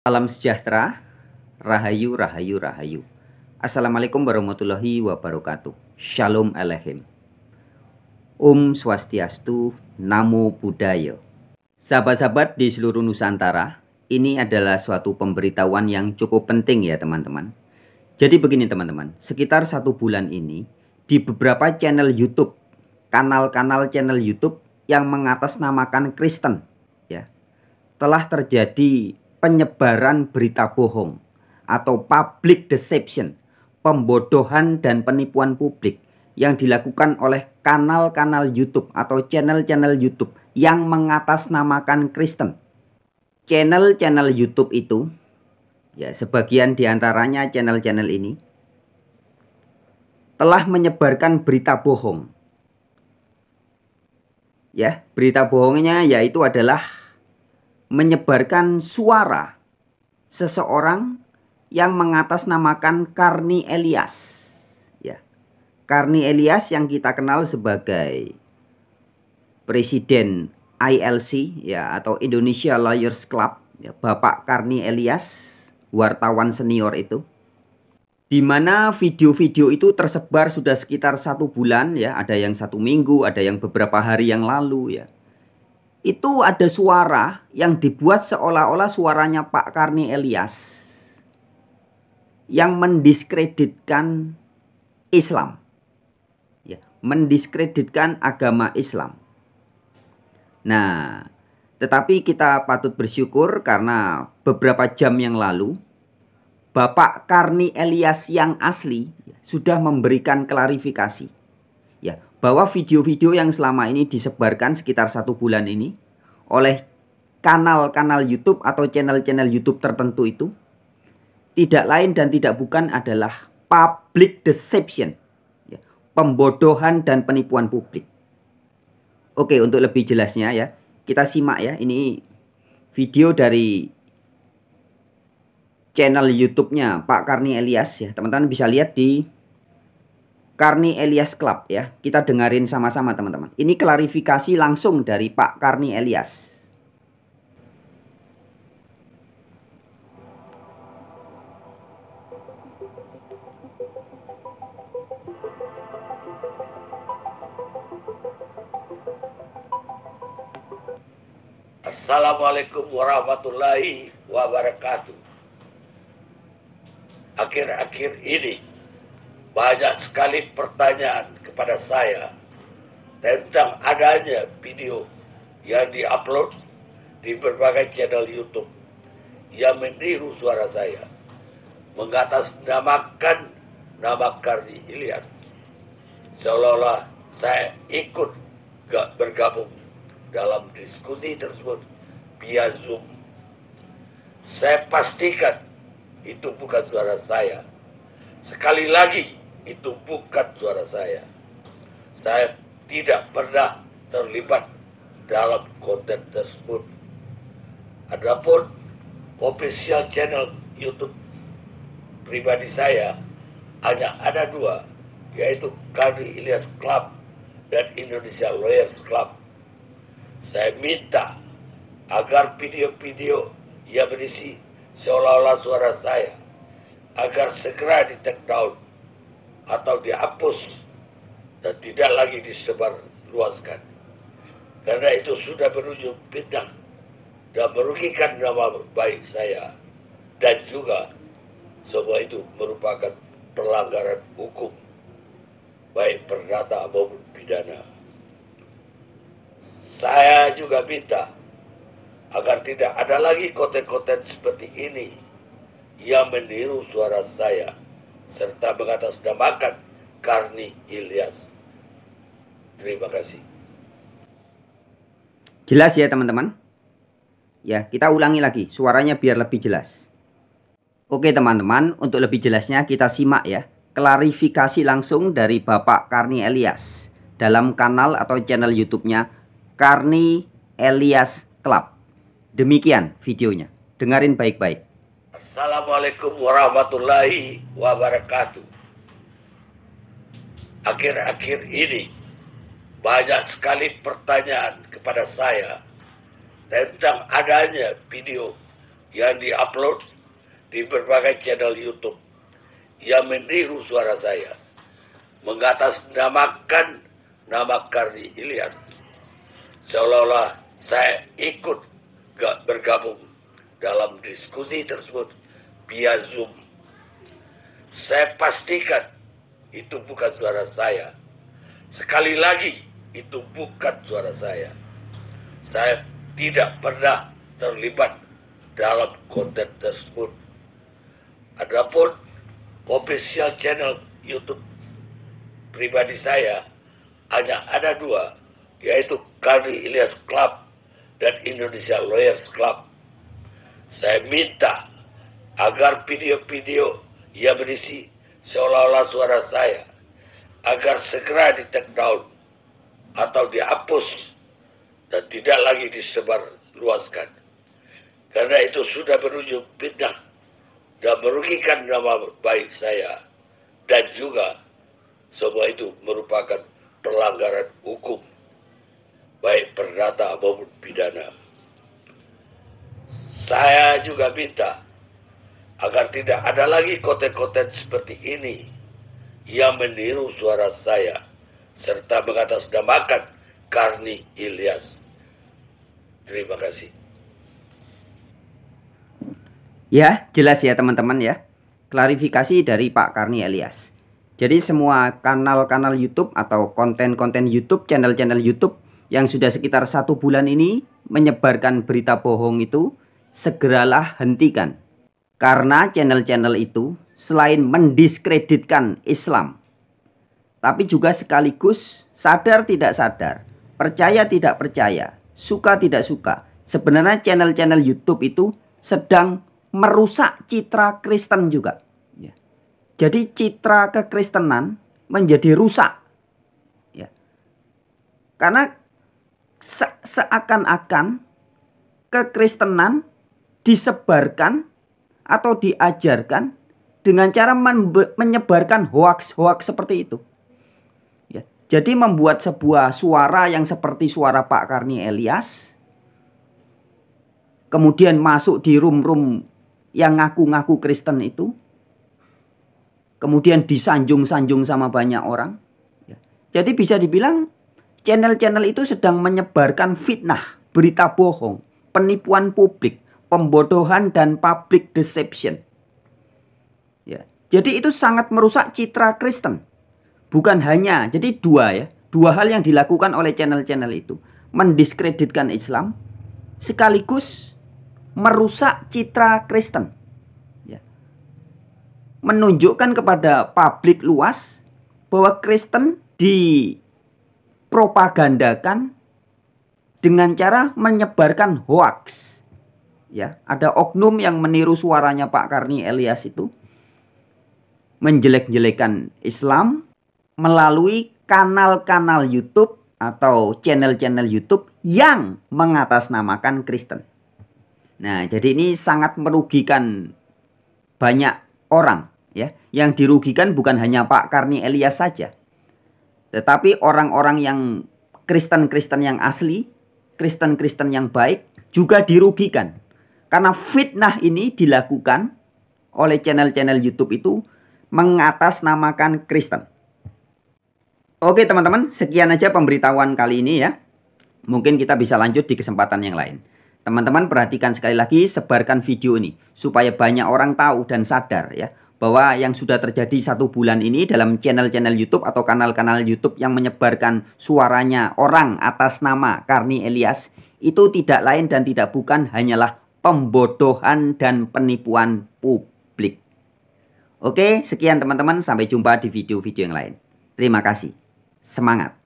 Salam sejahtera, rahayu, rahayu, rahayu. Assalamualaikum warahmatullahi wabarakatuh. Shalom Aleichem. Swastiastu, Namo Buddhaya. Sahabat-sahabat di seluruh Nusantara, ini adalah suatu pemberitahuan yang cukup penting ya teman-teman. Jadi begini teman-teman, sekitar 1 bulan ini di beberapa channel YouTube, kanal-kanal channel YouTube yang mengatasnamakan Kristen, ya, telah terjadi penyebaran berita bohong atau public deception, pembodohan dan penipuan publik yang dilakukan oleh kanal-kanal YouTube atau channel-channel YouTube yang mengatasnamakan Kristen. Channel-channel YouTube itu, ya sebagian diantaranya channel-channel ini, telah menyebarkan berita bohong. Ya, berita bohongnya yaitu adalah menyebarkan suara seseorang yang mengatasnamakan Karni Elias, ya. Karni Elias yang kita kenal sebagai Presiden ILC, ya, atau Indonesia Lawyers Club, ya, Bapak Karni Elias, wartawan senior itu, di mana video-video itu tersebar sudah sekitar 1 bulan, ya, ada yang 1 minggu, ada yang beberapa hari yang lalu, ya. Itu ada suara yang dibuat seolah-olah suaranya Pak Karni Elias yang mendiskreditkan Islam, ya, mendiskreditkan agama Islam. Nah, tetapi kita patut bersyukur karena beberapa jam yang lalu Bapak Karni Elias yang asli sudah memberikan klarifikasi, ya, bahwa video-video yang selama ini disebarkan sekitar 1 bulan ini oleh kanal-kanal YouTube atau channel-channel YouTube tertentu itu tidak lain dan tidak bukan adalah public deception, ya, pembodohan dan penipuan publik. Oke, untuk lebih jelasnya ya, kita simak ya, ini video dari channel YouTube-nya Pak Karni Elias, ya. Teman-teman bisa lihat di Karni Elias Club, ya. Kita dengerin sama-sama teman-teman. Ini klarifikasi langsung dari Pak Karni Elias. Assalamualaikum warahmatullahi wabarakatuh. Akhir-akhir ini banyak sekali pertanyaan kepada saya tentang adanya video yang diupload di berbagai channel YouTube yang meniru suara saya, mengatasnamakan nama Karni Elias, seolah-olah saya ikut bergabung dalam diskusi tersebut via Zoom. Saya pastikan itu bukan suara saya. Sekali lagi, itu bukan suara saya. Saya tidak pernah terlibat dalam konten tersebut. Adapun official channel YouTube pribadi saya hanya ada 2, yaitu Karni Elias Club dan Indonesia Lawyers Club. Saya minta agar video-video yang berisi seolah-olah suara saya agar segera di take down atau dihapus dan tidak lagi disebar luaskan, karena itu sudah berujung fitnah dan merugikan nama baik saya, dan juga semua itu merupakan pelanggaran hukum baik perdata maupun pidana. Saya juga minta agar tidak ada lagi konten-konten seperti ini yang meniru suara saya serta mengatasnamakan Karni Elias. Terima kasih. Jelas ya teman-teman? Ya, kita ulangi lagi suaranya biar lebih jelas. Oke teman-teman, untuk lebih jelasnya kita simak ya klarifikasi langsung dari Bapak Karni Elias dalam kanal atau channel YouTube-nya Karni Elias Club. Demikian videonya. Dengarin baik-baik. Assalamualaikum warahmatullahi wabarakatuh. Akhir-akhir ini banyak sekali pertanyaan kepada saya tentang adanya video yang diupload di berbagai channel YouTube yang meniru suara saya, mengatasnamakan nama Karni Ilyas, seolah-olah saya ikut bergabung dalam diskusi tersebut via Zoom. Saya pastikan itu bukan suara saya. Sekali lagi, itu bukan suara saya. Saya tidak pernah terlibat dalam konten tersebut. Adapun official channel YouTube pribadi saya hanya ada dua, yaitu Karni Ilyas Club dan Indonesia Lawyers Club. Saya minta agar video-video yang berisi seolah-olah suara saya agar segera di take down atau dihapus dan tidak lagi disebar luaskan, karena itu sudah berujung fitnah dan merugikan nama baik saya, dan juga semua itu merupakan pelanggaran hukum baik perdata maupun pidana. Saya juga minta agar tidak ada lagi konten-konten seperti ini yang meniru suara saya serta mengatasnamakan Karni Ilyas. Terima kasih. Ya, jelas ya teman-teman ya. Klarifikasi dari Pak Karni Ilyas. Jadi semua kanal-kanal YouTube atau konten-konten YouTube, channel-channel YouTube yang sudah sekitar 1 bulan ini menyebarkan berita bohong itu, segeralah hentikan. Karena channel-channel itu selain mendiskreditkan Islam, tapi juga sekaligus sadar tidak sadar, percaya tidak percaya, suka tidak suka, sebenarnya channel-channel YouTube itu sedang merusak citra Kristen juga. Jadi citra kekristenan menjadi rusak. Ya. Karena seakan-akan kekristenan disebarkan atau diajarkan dengan cara menyebarkan hoaks-hoaks seperti itu. Ya. Jadi membuat sebuah suara yang seperti suara Pak Karni Ilyas, kemudian masuk di room-room yang ngaku-ngaku Kristen itu, kemudian disanjung-sanjung sama banyak orang. Ya. Jadi bisa dibilang channel-channel itu sedang menyebarkan fitnah, berita bohong, penipuan publik, pembodohan dan public deception. Ya. Jadi itu sangat merusak citra Kristen. Bukan hanya, jadi dua hal yang dilakukan oleh channel-channel itu. Mendiskreditkan Islam, sekaligus merusak citra Kristen. Ya. Menunjukkan kepada publik luas bahwa Kristen dipropagandakan dengan cara menyebarkan hoaks. Ya, ada oknum yang meniru suaranya Pak Karni Ilyas itu, menjelek-jelekan Islam melalui kanal-kanal YouTube atau channel-channel YouTube yang mengatasnamakan Kristen. Nah, jadi ini sangat merugikan banyak orang ya. Yang dirugikan bukan hanya Pak Karni Ilyas saja, tetapi orang-orang yang Kristen-Kristen yang asli, Kristen-Kristen yang baik juga dirugikan. Karena fitnah ini dilakukan oleh channel-channel YouTube itu mengatasnamakan Kristen. Oke teman-teman, sekian aja pemberitahuan kali ini ya. Mungkin kita bisa lanjut di kesempatan yang lain. Teman-teman perhatikan sekali lagi, sebarkan video ini supaya banyak orang tahu dan sadar ya, bahwa yang sudah terjadi 1 bulan ini dalam channel-channel YouTube atau kanal-kanal YouTube yang menyebarkan suaranya orang atas nama Karni Ilyas itu tidak lain dan tidak bukan hanyalah pembodohan dan penipuan publik. Oke, sekian teman-teman, sampai jumpa di video-video yang lain. Terima kasih. Semangat.